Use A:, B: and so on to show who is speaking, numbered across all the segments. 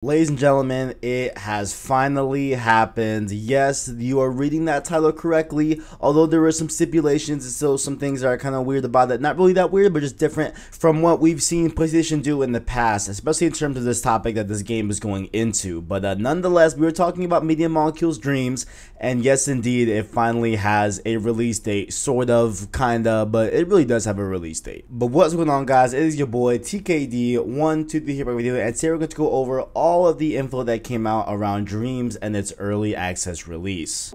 A: Ladies and gentlemen, it has finally happened. Yes, you are reading that title correctly, although there were some stipulations and still some things that are kind of weird about it. Not really that weird, but just different from what we've seen PlayStation do in the past, especially in terms of this topic that this game is going into. But nonetheless, we were talking about Media Molecule's Dreams, and yes, indeed, it finally has a release date, sort of, kinda, but it really does have a release date. But what's going on, guys? It is your boy TKD123 here back with you, and today we're going to go over all of the info that came out around Dreams and its early access release.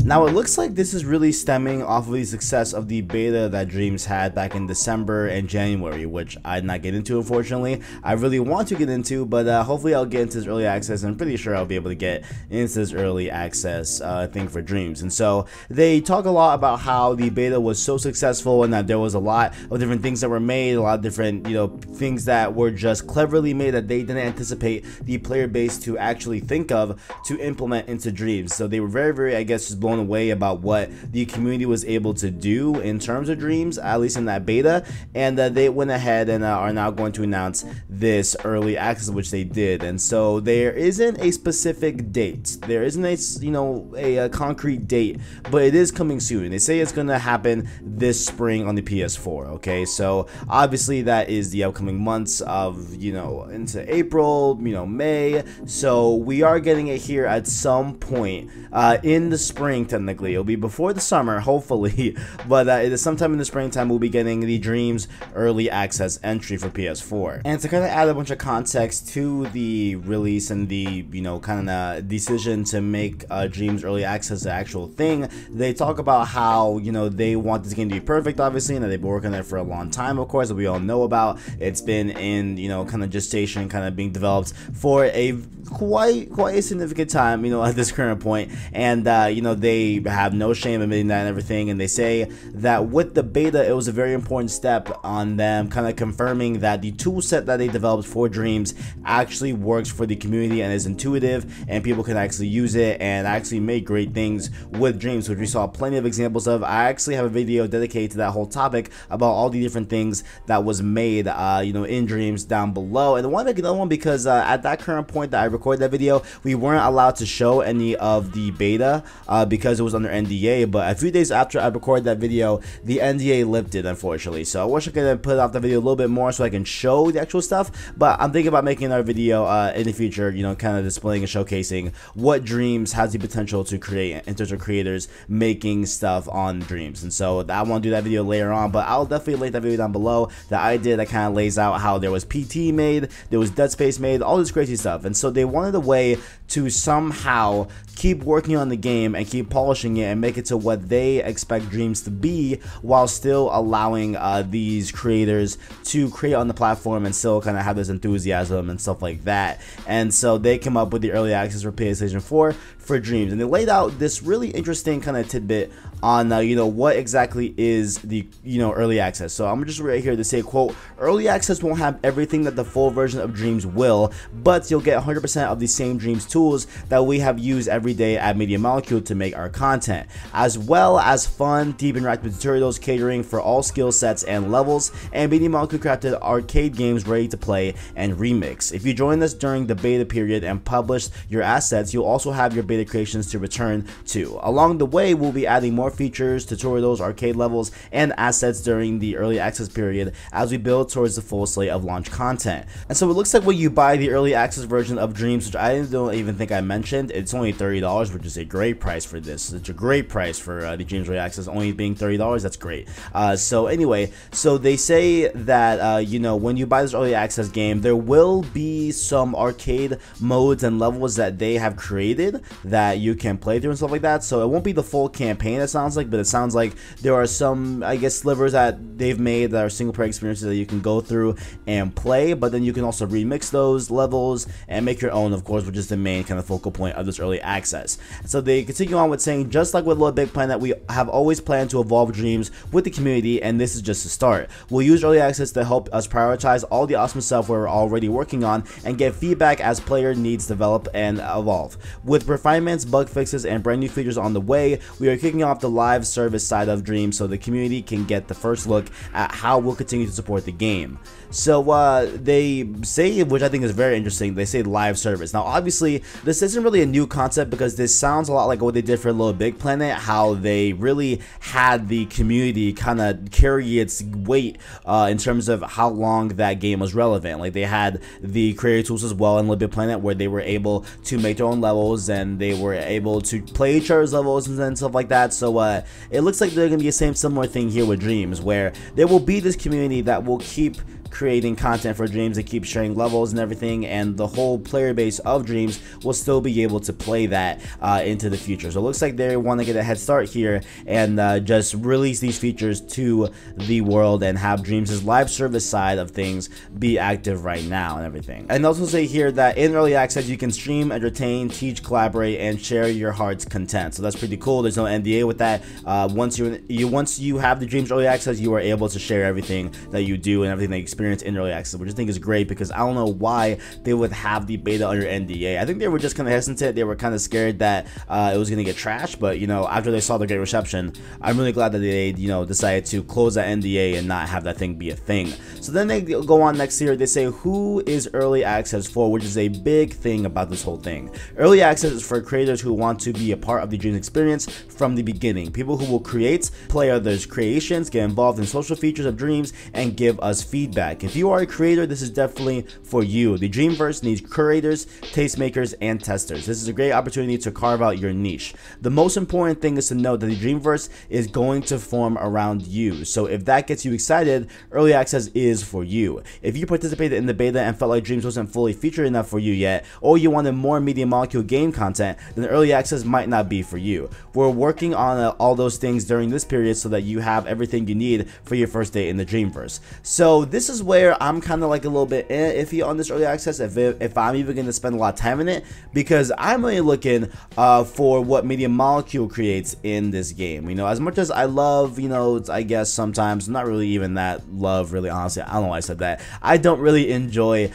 A: Now it looks like this is really stemming off of the success of the beta that Dreams had back in December and January, which I did not get into, unfortunately. I really want to get into, but hopefully I'll get into this early access. I'm pretty sure I'll be able to get into this early access thing for Dreams. And so they talk a lot about how the beta was so successful and that there was a lot of different things that were made, a lot of different, things that were just cleverly made that they didn't anticipate the player base to actually think of to implement into Dreams. So they were very, I guess, just blown away about what the community was able to do in terms of Dreams, at least in that beta, and they went ahead and are now going to announce this early access, which they did. And so there isn't a specific date, there isn't a concrete date, but it is coming soon. They say it's going to happen this spring on the PS4. Okay, so obviously that is the upcoming months of into April, May, so we are getting it here at some point in the spring. Technically it'll be before the summer, hopefully, but it is sometime in the springtime we'll be getting the Dreams early access entry for PS4. And to kind of add a bunch of context to the release and the kind of decision to make Dreams early access the actual thing, they talk about how they want this game to be perfect, obviously, and that they've been working on it for a long time, of course, that we all know about. It's been in kind of gestation, kind of being developed for a quite a significant time, at this current point, and they have no shame admitting that and everything. And they say that with the beta, it was a very important step on them kind of confirming that the tool set that they developed for Dreams actually works for the community and is intuitive, and people can actually use it and actually make great things with Dreams, which we saw plenty of examples of. I actually have a video dedicated to that whole topic about all the different things that was made in Dreams down below. And I want to make another one because at that current point that I recorded that video, we weren't allowed to show any of the beta because it was under NDA. But a few days after I recorded that video, the NDA lifted, unfortunately. So I wish I could have put off the video a little bit more so I can show the actual stuff, but I'm thinking about making another video in the future, kind of displaying and showcasing what Dreams has the potential to create in terms of creators making stuff on Dreams. And so I want to do that video later on, but I'll definitely link that video down below that I did that kind of lays out how there was PT made, there was Dead Space made, all this crazy stuff. And so they wanted a way to somehow keep working on the game and keep polishing it and make it to what they expect Dreams to be, while still allowing these creators to create on the platform and still kind of have this enthusiasm and stuff like that. And so they came up with the early access for PlayStation 4 for Dreams, and they laid out this really interesting kind of tidbit on what exactly is the early access. So I'm just right here to say, quote, early access won't have everything that the full version of Dreams will, but you'll get 100% of the same Dreams tools that we have used every day at Media Molecule to make our content, as well as fun, deep interactive tutorials catering for all skill sets and levels, and Media Molecule crafted arcade games ready to play and remix. If you join us during the beta period and publish your assets, you'll also have your beta creations to return to. Along the way, we'll be adding more features, tutorials, arcade levels, and assets during the early access period as we build towards the full slate of launch content. And so it looks like when you buy the early access version of Dreams, which I don't even think I mentioned, it's only $30, which is a great price for this. It's a great price for the Dreams early access, only being $30. That's great. So anyway, so they say that when you buy this early access game, there will be some arcade modes and levels that they have created that you can play through and stuff like that. So it won't be the full campaign, it sounds like, but it sounds like there are some, I guess, slivers that they've made that are single player experiences that you can go through and play, but then you can also remix those levels and make your own, of course, which is the main kind of focal point of this early access. So they continue on with saying, just like with Little Big Planet, we have always planned to evolve Dreams with the community, and this is just a start. We'll use early access to help us prioritize all the awesome stuff we're already working on and get feedback as player needs develop and evolve. With refinement refinements, bug fixes, and brand new features on the way. We are kicking off the live service side of Dreams so the community can get the first look at how we'll continue to support the game. So they say, which I think is very interesting, they say live service. Now obviously this isn't really a new concept, because this sounds a lot like what they did for Little Big Planet, how they really had the community kind of carry its weight in terms of how long that game was relevant. Like they had the creator tools as well in Little Big Planet, where they were able to make their own levels and they were able to play each other's levels and stuff like that. So it looks like they're gonna be the same similar thing here with Dreams, where there will be this community that will keep creating content for Dreams and keep sharing levels and everything, and the whole player base of Dreams will still be able to play that into the future. So it looks like they want to get a head start here and just release these features to the world and have Dreams' live service side of things be active right now and everything. And also say here that in early access you can stream, entertain, teach, collaborate, and share your heart's content. So that's pretty cool. There's no NDA with that. Once you have the Dreams early access, you are able to share everything that you do and everything that you experience in early access, which I think is great, because I don't know why they would have the beta under NDA. I think they were just kind of hesitant. They were kind of scared that it was going to get trashed, but you know, after they saw the great reception, I'm really glad that they decided to close that NDA and not have that thing be a thing. So then they go on next here. They say who is early access for, which is a big thing about this whole thing. Early access is for creators who want to be a part of the Dreams experience from the beginning. People who will create, play others' creations, get involved in social features of Dreams, and give us feedback. If you are a creator, this is definitely for you. The Dreamverse needs curators, tastemakers, and testers. This is a great opportunity to carve out your niche. The most important thing is to know that the Dreamverse is going to form around you. So if that gets you excited, early access is for you. If you participated in the beta and felt like Dreams wasn't fully featured enough for you yet, or you wanted more Media Molecule game content, then early access might not be for you. We're working on all those things during this period so that you have everything you need for your first day in the Dreamverse. So this is where I'm kind of like a little bit iffy on this early access, if I'm even going to spend a lot of time in it, because I'm really looking for what Media Molecule creates in this game. You know, as much as I love, you know, I guess sometimes, not really even that love, really, honestly, I don't know why I said that. I don't really enjoy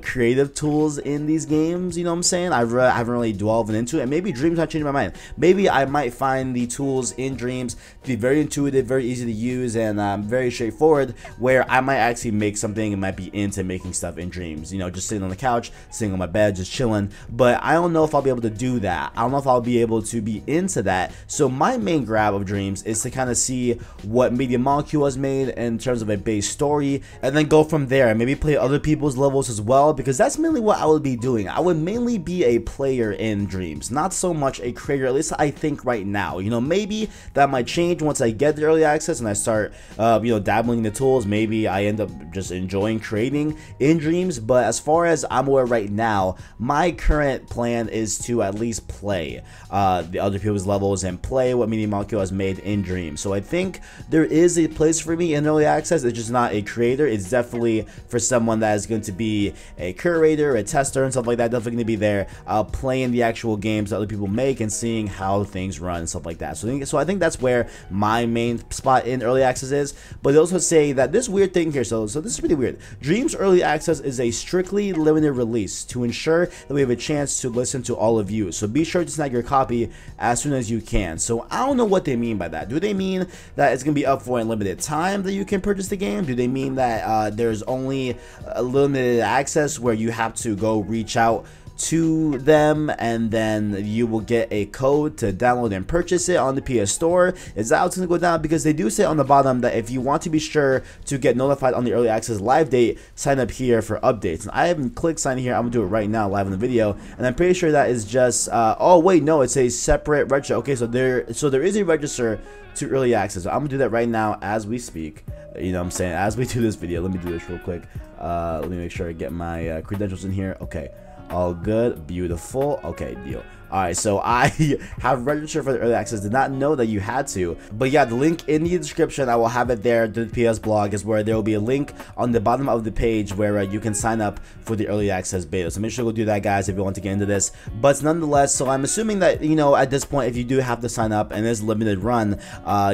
A: creative tools in these games, you know what I'm saying? I haven't really delved into it, and maybe Dreams might change my mind. Maybe I might find the tools in Dreams to be very intuitive, very easy to use, and very straightforward, where I might actually make something and might be into making stuff in Dreams, you know, just sitting on the couch, sitting on my bed, just chilling. But I don't know if I'll be able to do that. I don't know if I'll be able to be into that. So my main grab of Dreams is to kind of see what Media Molecule has made in terms of a base story, and then go from there and maybe play other people's levels as well, because that's mainly what I would be doing. I would mainly be a player in Dreams, not so much a creator, at least I think right now. You know, maybe that might change once I get the early access and I start you know, dabbling in the tools. Maybe I end up just enjoying creating in Dreams, but as far as I'm aware right now, my current plan is to at least play the other people's levels and play what Media Molecule has made in Dreams. So I think there is a place for me in early access. It's just not a creator. It's definitely for someone that is going to be a curator, a tester, and stuff like that. Definitely going to be there playing the actual games that other people make and seeing how things run and stuff like that. So I think that's where my main spot in early access is. But they also say that this weird thing here, so this is pretty weird. Dreams early access is a strictly limited release to ensure that we have a chance to listen to all of you. So be sure to snag your copy as soon as you can. So I don't know what they mean by that. Do they mean that it's going to be up for a limited time that you can purchase the game? Do they mean that there's only a limited access where you have to go reach out to them and then you will get a code to download and purchase it on the PS Store? Is that how it's going to go down? Because they do say on the bottom that if you want to be sure to get notified on the early access live date, sign up here for updates. And I haven't clicked sign here. I'm going to do it right now live in the video, and I'm pretty sure that is just oh wait, no, it's a separate register. Okay, so there is a register to early access. So I'm gonna do that right now as we speak. You know what I'm saying? As we do this video, let me do this real quick. Let me make sure I get my credentials in here. Okay, all good, beautiful. Okay, deal. Alright, so I have registered for the early access. Did not know that you had to. But yeah, the link in the description, I will have it there. The PS blog is where there will be a link on the bottom of the page where you can sign up for the early access beta. So make sure to go do that, guys, if you want to get into this. But nonetheless, so I'm assuming that, you know, at this point, if you do have to sign up and it's limited run,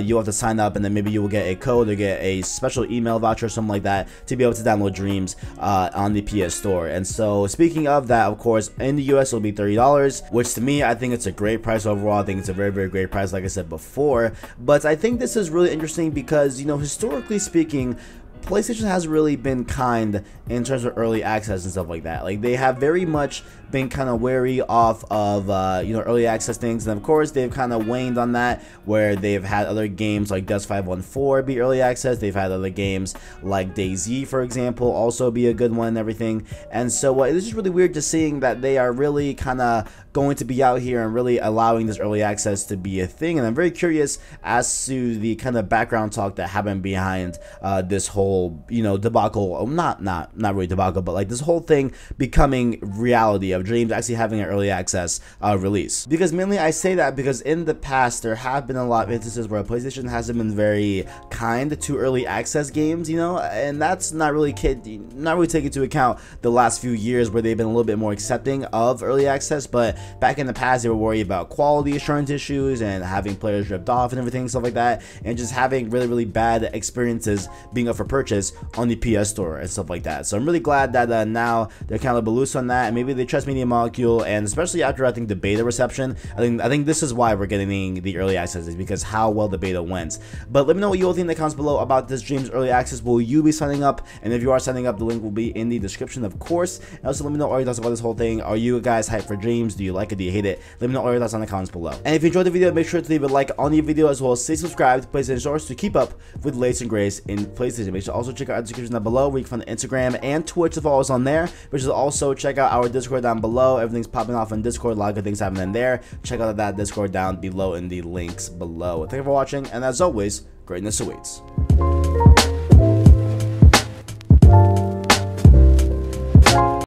A: you'll have to sign up and then maybe you will get a code or get a special email voucher or something like that to be able to download Dreams on the PS Store. And so speaking of that, of course, in the US, it'll be $30, which to me me, I think it's a great price overall. I think it's a very, very great price, like I said before. But I think this is really interesting because, you know, historically speaking, PlayStation has really been kind in terms of early access and stuff like that. Like, they have very much been kind of wary off of you know, early access things, and of course they've kind of waned on that, where they've had other games like Dust 514 be early access. They've had other games like DayZ, for example, also be a good one and everything. And so it's just really weird just seeing that they are really kind of going to be out here and really allowing this early access to be a thing. And I'm very curious as to the kind of background talk that happened behind this whole, you know, debacle. Not really debacle, but like this whole thing becoming reality of Dreams actually having an early access release. Because mainly I say that because in the past there have been a lot of instances where PlayStation hasn't been very kind to early access games, you know, and that's not really taking into account the last few years where they've been a little bit more accepting of early access. But back in the past they were worried about quality assurance issues and having players ripped off and everything, stuff like that, and just having really bad experiences being up for purchase on the PS Store and stuff like that. So I'm really glad that now they're kind of a little loose on that, and maybe they trust Media Molecule, and especially after I think the beta reception, I think this is why we're getting the early access, is because how well the beta went. But let me know what you all think in the comments below about this Dreams early access. Will you be signing up? And if you are signing up, the link will be in the description, of course. And also let me know all your thoughts about this whole thing. Are you guys hyped for Dreams? Do you like it? Do you hate it? Let me know all your thoughts in the comments below. And if you enjoyed the video, make sure to leave a like on the video, as well as stay subscribed to PlayStation Source to keep up with latest and greatest in PlayStation. Make sure to also check out the description down below where you can find the Instagram and Twitch to follow us on there. Which is also check out our Discord down below. Everything's popping off on Discord. A lot of good things happening there. Check out that Discord down below in the links below. Thank you for watching, and as always, greatness awaits.